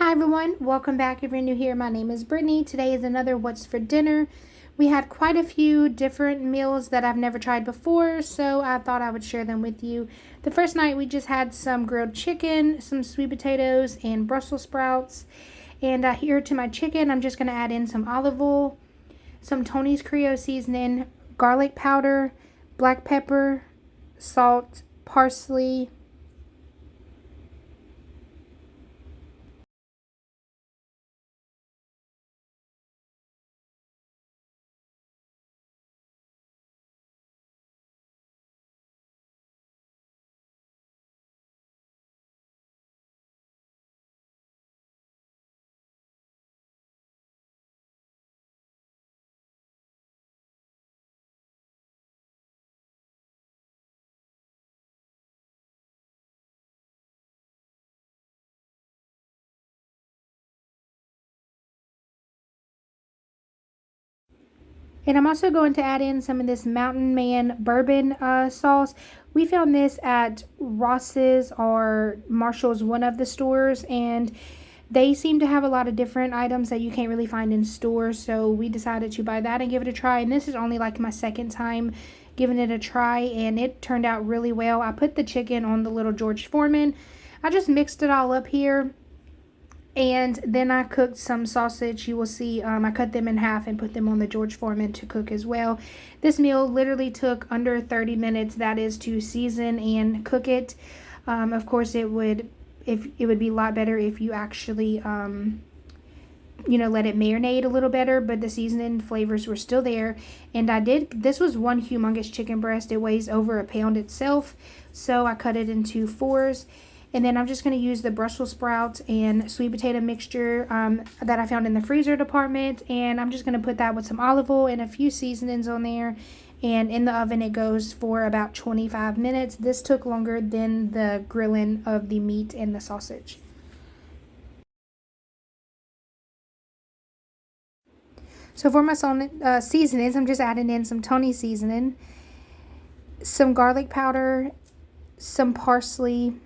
Hi everyone, welcome back. If you're new here, my name is Brittany. Today is another What's for Dinner. We had quite a few different meals that I've never tried before, so I thought I would share them with you. The first night we just had some grilled chicken, some sweet potatoes, and Brussels sprouts. And here to my chicken, I'm just going to add in some olive oil, some Tony's Creole seasoning, garlic powder, black pepper, salt, parsley, and I'm also going to add in some of this Mountain Man bourbon sauce. We found this at Ross's or Marshall's, one of the stores, and they seem to have a lot of different items that you can't really find in stores. So we decided to buy that and give it a try. And this is only like my second time giving it a try, and it turned out really well. I put the chicken on the little George Foreman. I just mixed it all up here, and then I cooked some sausage. You will see I cut them in half and put them on the George Foreman to cook as well. This meal literally took under 30 minutes. That is to season and cook it. Of course, it would be a lot better if you actually let it marinate a little better, but the seasoning flavors were still there. And this was one humongous chicken breast. It weighs over a pound itself, so I cut it into fours. And then I'm just going to use the Brussels sprouts and sweet potato mixture that I found in the freezer department. And I'm just going to put that with some olive oil and a few seasonings on there. And in the oven it goes for about 25 minutes. This took longer than the grilling of the meat and the sausage. So for my seasonings, I'm just adding in some Tony seasoning, some garlic powder, some parsley,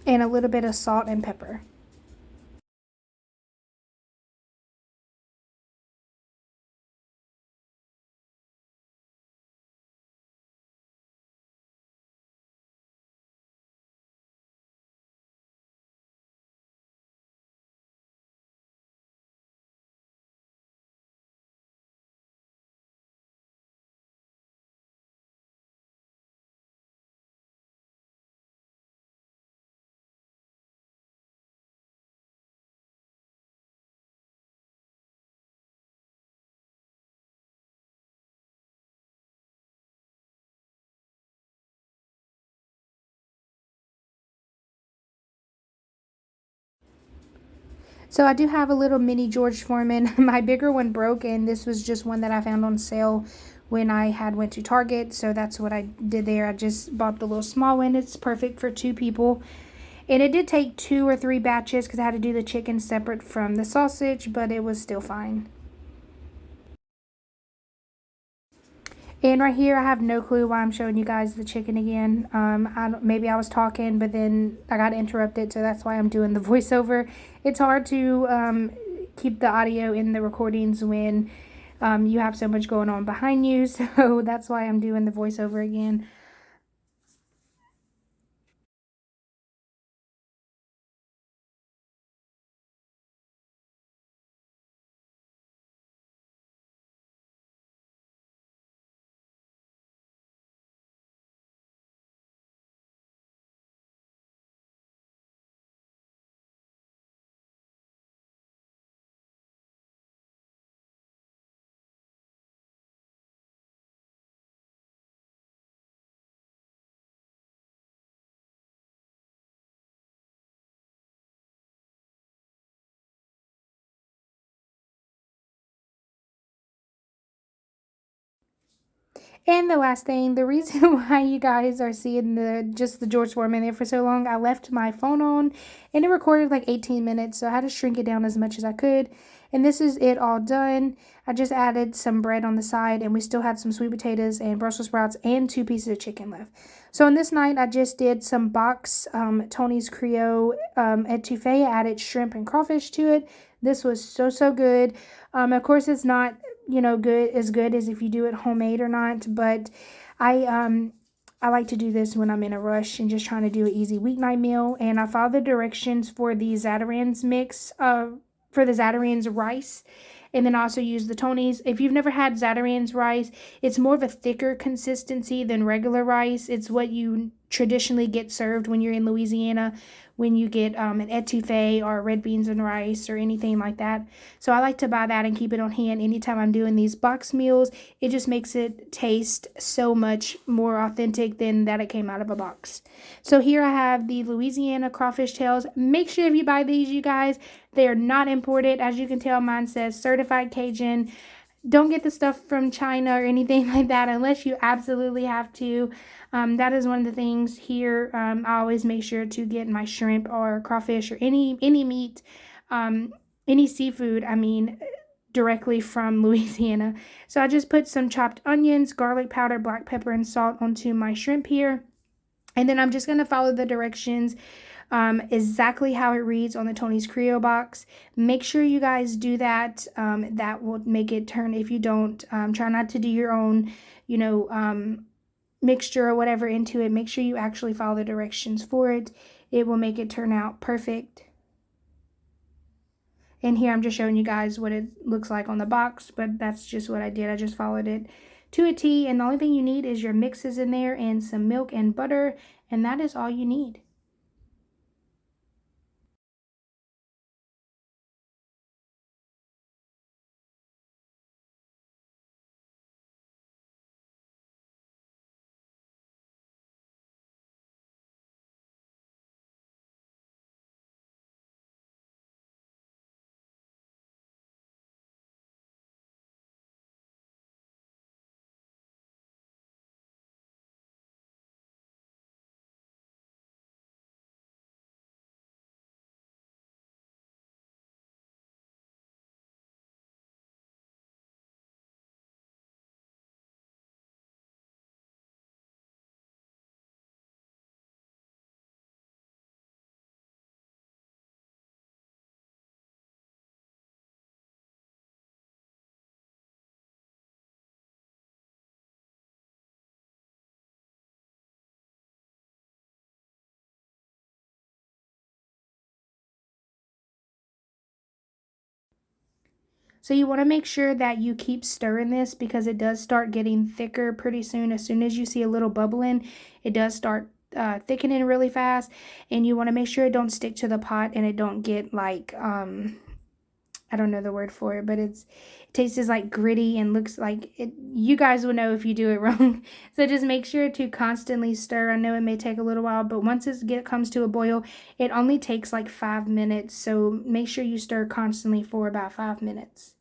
and a little bit of salt and pepper. So I do have a little mini George Foreman. My bigger one broke, and this was just one that I found on sale when I went to Target. So that's what I did there. I just bought the little small one. It's perfect for 2 people. And it did take 2 or 3 batches because I had to do the chicken separate from the sausage, but it was still fine. And right here, I have no clue why I'm showing you guys the chicken again. Maybe I was talking, but then I got interrupted, so that's why I'm doing the voiceover. It's hard to keep the audio in the recordings when you have so much going on behind you, so that's why I'm doing the voiceover again. And the last thing, the reason why you guys are seeing the George Foreman there for so long, I left my phone on and it recorded like 18 minutes, so I had to shrink it down as much as I could. And this is it all done. I just added some bread on the side, and we still had some sweet potatoes and Brussels sprouts and 2 pieces of chicken left. So on this night, I just did some box Tony's Creole etouffee. I added shrimp and crawfish to it. This was so, so good. Of course, it's not, good as if you do it homemade or not, but I like to do this when I'm in a rush and just trying to do an easy weeknight meal. And I follow the directions for the Zatarain's mix, for the Zatarain's rice. And then also use the Tony's. If you've never had Zatarain's rice, it's more of a thicker consistency than regular rice. It's what you traditionally get served when you're in Louisiana, when you get an etouffee or red beans and rice or anything like that. So I like to buy that and keep it on hand anytime I'm doing these box meals. It just makes it taste so much more authentic than that it came out of a box. So here I have the Louisiana crawfish tails. Make sure if you buy these, you guys, they are not imported. As you can tell, mine says certified Cajun. Don't get the stuff from China or anything like that unless you absolutely have to. That is one of the things here. I always make sure to get my shrimp or crawfish or any meat, any seafood, directly from Louisiana. So I just put some chopped onions, garlic powder, black pepper, and salt onto my shrimp here. And then I'm just going to follow the directions exactly how it reads on the Tony's Creole box. Make sure you guys do that. That will make it turn. If you don't, try not to do your own, mixture or whatever into it. Make sure you actually follow the directions for it. It will make it turn out perfect. And here I'm just showing you guys what it looks like on the box, but that's just what I did. I just followed it to a T, and the only thing you need is your mixes in there and some milk and butter, and that is all you need. So you want to make sure that you keep stirring this because it does start getting thicker pretty soon. As soon as you see a little bubbling, it does start thickening really fast. And you want to make sure it don't stick to the pot and it don't get like, I don't know the word for it, but it tastes like gritty and looks like it. You guys will know if you do it wrong. So just make sure to constantly stir. I know it may take a little while, but once it comes to a boil, it only takes like 5 minutes. So make sure you stir constantly for about 5 minutes.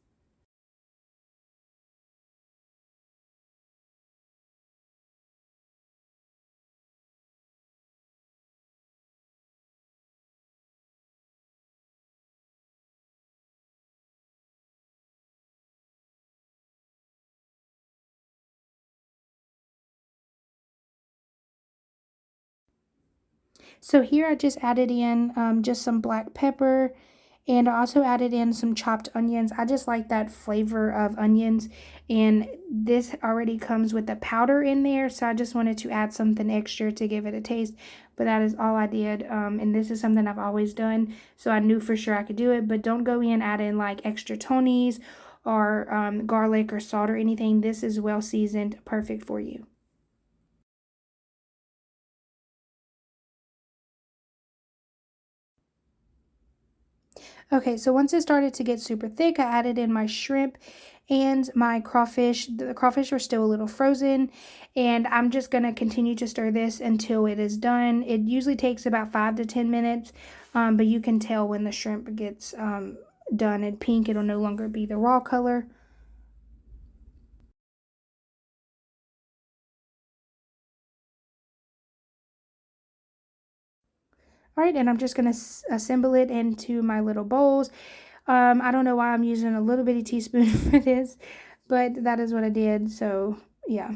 So here I just added in just some black pepper, and I also added in some chopped onions. I just like that flavor of onions, and this already comes with the powder in there, so I just wanted to add something extra to give it a taste. But that is all I did, and this is something I've always done, so I knew for sure I could do it. But don't go in adding like extra Tonys or garlic or salt or anything. This is well seasoned, perfect for you. Okay, so once it started to get super thick, I added in my shrimp and my crawfish. The crawfish were still a little frozen, and I'm just going to continue to stir this until it is done. It usually takes about 5 to 10 minutes, but you can tell when the shrimp gets done and pink, it'll no longer be the raw color. All right, and I'm just going to assemble it into my little bowls. I don't know why I'm using a little bitty teaspoon for this, but that is what I did. So yeah.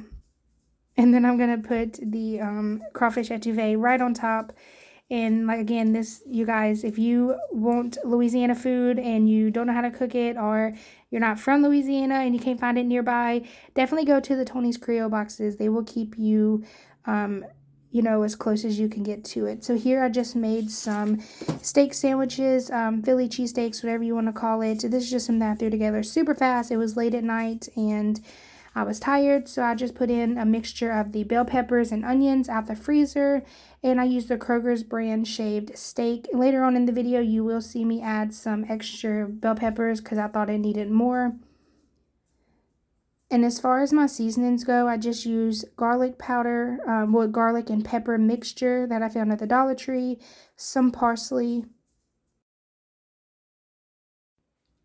And then I'm gonna put the crawfish etouffee right on top. And like again, this, you guys, if you want Louisiana food and you don't know how to cook it, or you're not from Louisiana and you can't find it nearby, definitely go to the Tony's Creole boxes. They will keep you, as close as you can get to it. So here I just made some steak sandwiches, Philly cheesesteaks, whatever you want to call it. This is just something that I threw together super fast. It was late at night and I was tired, so I just put in a mixture of the bell peppers and onions out the freezer, and I used the Kroger's brand shaved steak. Later on in the video, you will see me add some extra bell peppers because I thought it needed more. And as far as my seasonings go, I just use garlic powder, garlic and pepper mixture that I found at the Dollar Tree, some parsley,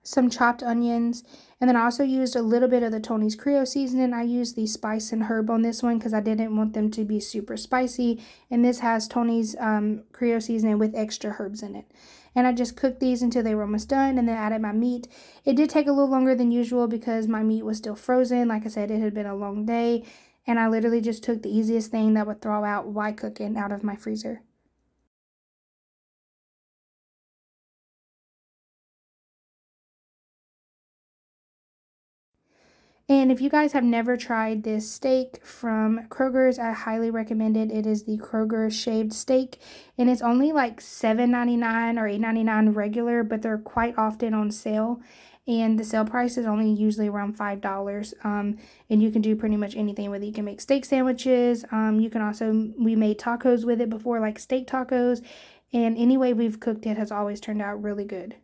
some chopped onions, and then I also used a little bit of the Tony's Creole seasoning. I used the spice and herb on this one because I didn't want them to be super spicy, and this has Tony's Creole seasoning with extra herbs in it. And I just cooked these until they were almost done, and then added my meat. It did take a little longer than usual because my meat was still frozen. Like I said, it had been a long day, and I literally just took the easiest thing that would thaw out while cooking out of my freezer. And if you guys have never tried this steak from Kroger's, I highly recommend it. It is the Kroger shaved steak, and it's only like $7.99 or $8.99 regular, but they're quite often on sale. And the sale price is only usually around $5. And you can do pretty much anything with it. You can make steak sandwiches. You can also, we made tacos with it before, like steak tacos. And any way we've cooked it has always turned out really good.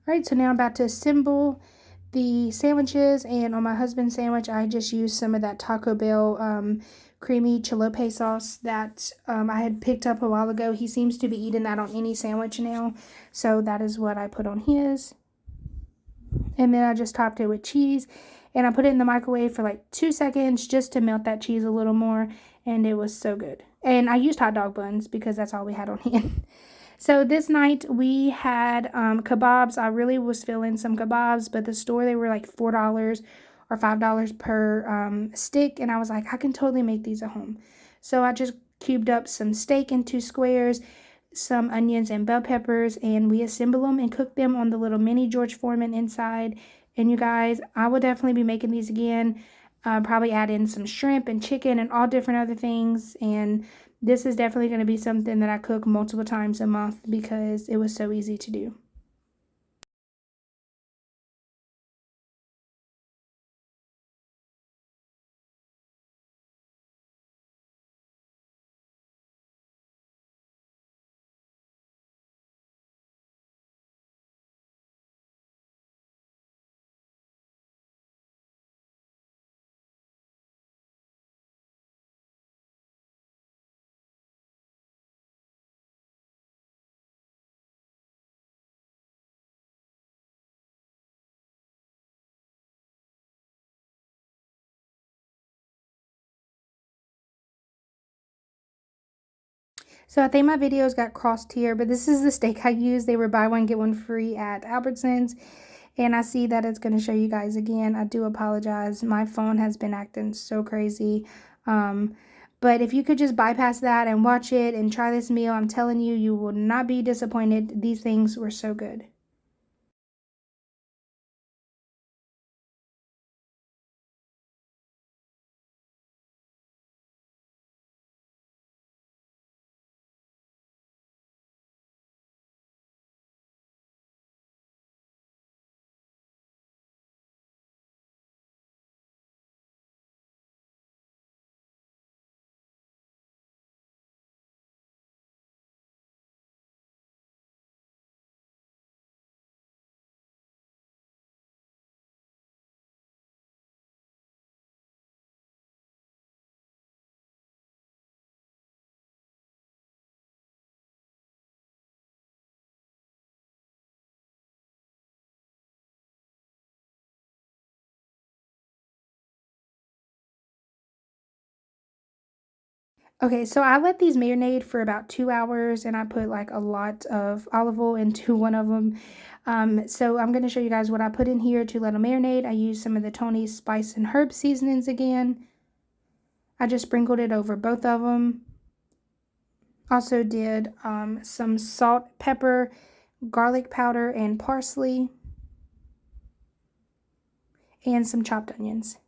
All right, so now I'm about to assemble the sandwiches, and on my husband's sandwich, I just used some of that Taco Bell creamy chilope sauce that I had picked up a while ago. He seems to be eating that on any sandwich now, so that is what I put on his. And then I just topped it with cheese, and I put it in the microwave for like 2 seconds just to melt that cheese a little more, and it was so good. And I used hot dog buns because that's all we had on hand. So this night we had kebabs. I really was feeling some kebabs, but the store, they were like $4 or $5 per stick, and I was like, I can totally make these at home. So I just cubed up some steak into squares, some onions and bell peppers, and we assemble them and cook them on the little mini George Foreman inside. And you guys, I will definitely be making these again. Probably add in some shrimp and chicken and all different other things. And this is definitely going to be something that I cook multiple times a month because it was so easy to do. So I think my videos got crossed here, but this is the steak I used. They were buy one, get one free at Albertsons. And I see that it's going to show you guys again. I do apologize. My phone has been acting so crazy. Um, but if you could just bypass that and watch it and try this meal, I'm telling you, you will not be disappointed. These things were so good. Okay, so I let these marinate for about 2 hours, and I put like a lot of olive oil into one of them. So I'm going to show you guys what I put in here to let them marinate. I used some of the Tony's spice and herb seasonings again. I just sprinkled it over both of them. Also did some salt, pepper, garlic powder, and parsley, and some chopped onions.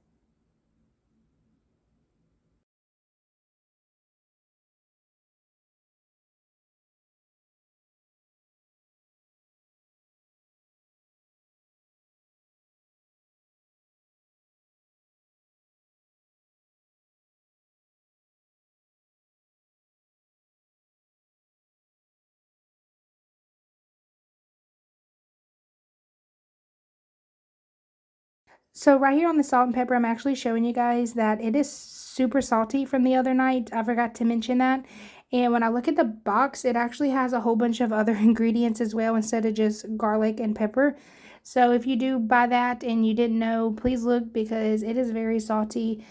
So right here on the salt and pepper, I'm actually showing you guys that it is super salty from the other night. I forgot to mention that. And when I look at the box, it actually has a whole bunch of other ingredients as well instead of just garlic and pepper. So if you do buy that and you didn't know, please look because it is very salty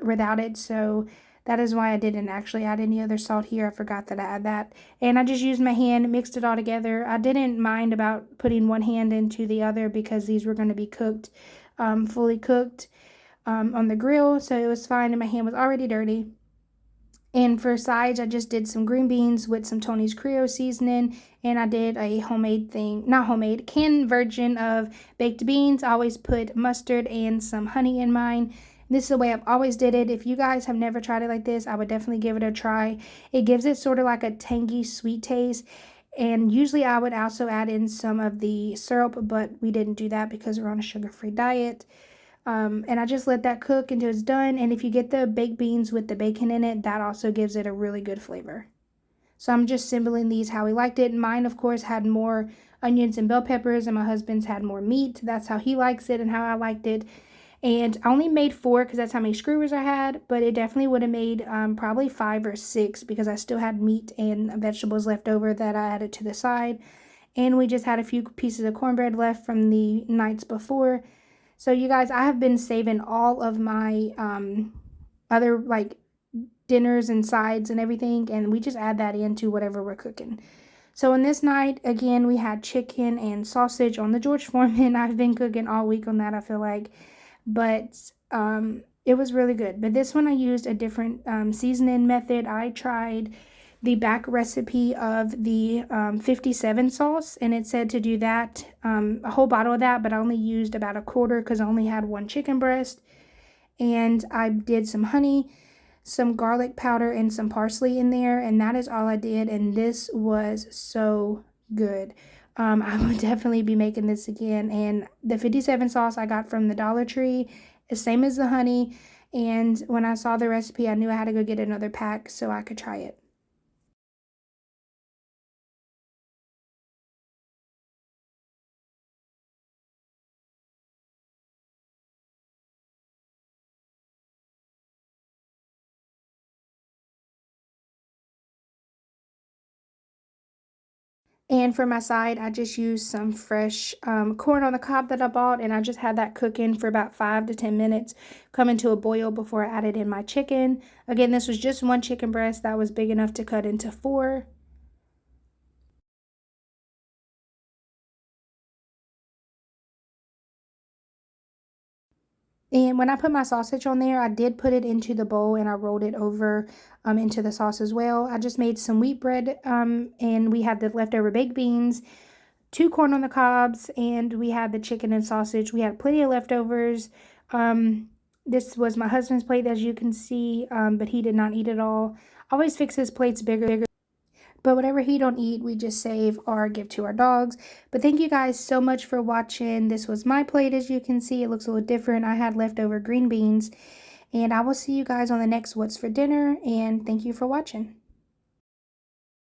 without it. So that is why I didn't actually add any other salt here. I forgot that I had that. And I just used my hand, mixed it all together. I didn't mind about putting one hand into the other because these were going to be cooked, fully cooked on the grill. So it was fine and my hand was already dirty. And for sides, I just did some green beans with some Tony's Creole seasoning, and I did a homemade thing, not homemade, canned version of baked beans. I always put mustard and some honey in mine. This is the way I've always did it. If you guys have never tried it like this, I would definitely give it a try. It gives it sort of like a tangy, sweet taste. And usually I would also add in some of the syrup, but we didn't do that because we're on a sugar-free diet. And I just let that cook until it's done. And if you get the baked beans with the bacon in it, that also gives it a really good flavor. So I'm just assembling these how we liked it. Mine, of course, had more onions and bell peppers, and my husband's had more meat. That's how he likes it and how I liked it. And I only made 4 because that's how many skewers I had, but it definitely would have made probably 5 or 6 because I still had meat and vegetables left over that I added to the side. And we just had a few pieces of cornbread left from the nights before. So you guys, I have been saving all of my other like dinners and sides and everything, and we just add that into whatever we're cooking. So in this night, again, we had chicken and sausage on the George Foreman. I've been cooking all week on that, I feel like. But it was really good. But this one I used a different seasoning method. I tried the back recipe of the 57 sauce, and it said to do that, a whole bottle of that, but I only used about a quarter because I only had one chicken breast. And I did some honey, some garlic powder, and some parsley in there, and that is all I did, and this was so good. I would definitely be making this again. And the 57 sauce I got from the Dollar Tree is same as the honey, and when I saw the recipe, I knew I had to go get another pack so I could try it. And for my side, I just used some fresh corn on the cob that I bought, and I just had that cooking for about 5 to 10 minutes, coming to a boil before I added in my chicken. Again, this was just one chicken breast that was big enough to cut into 4. And when I put my sausage on there, I did put it into the bowl and I rolled it over into the sauce as well. I just made some wheat bread and we had the leftover baked beans, 2 corn on the cobs, and we had the chicken and sausage. We had plenty of leftovers. This was my husband's plate, as you can see, but he did not eat it all. Always fix his plates bigger. But whatever he don't eat, we just save or give to our dogs. But thank you guys so much for watching. This was my plate, as you can see. It looks a little different. I had leftover green beans. And I will see you guys on the next What's for Dinner. And thank you for watching.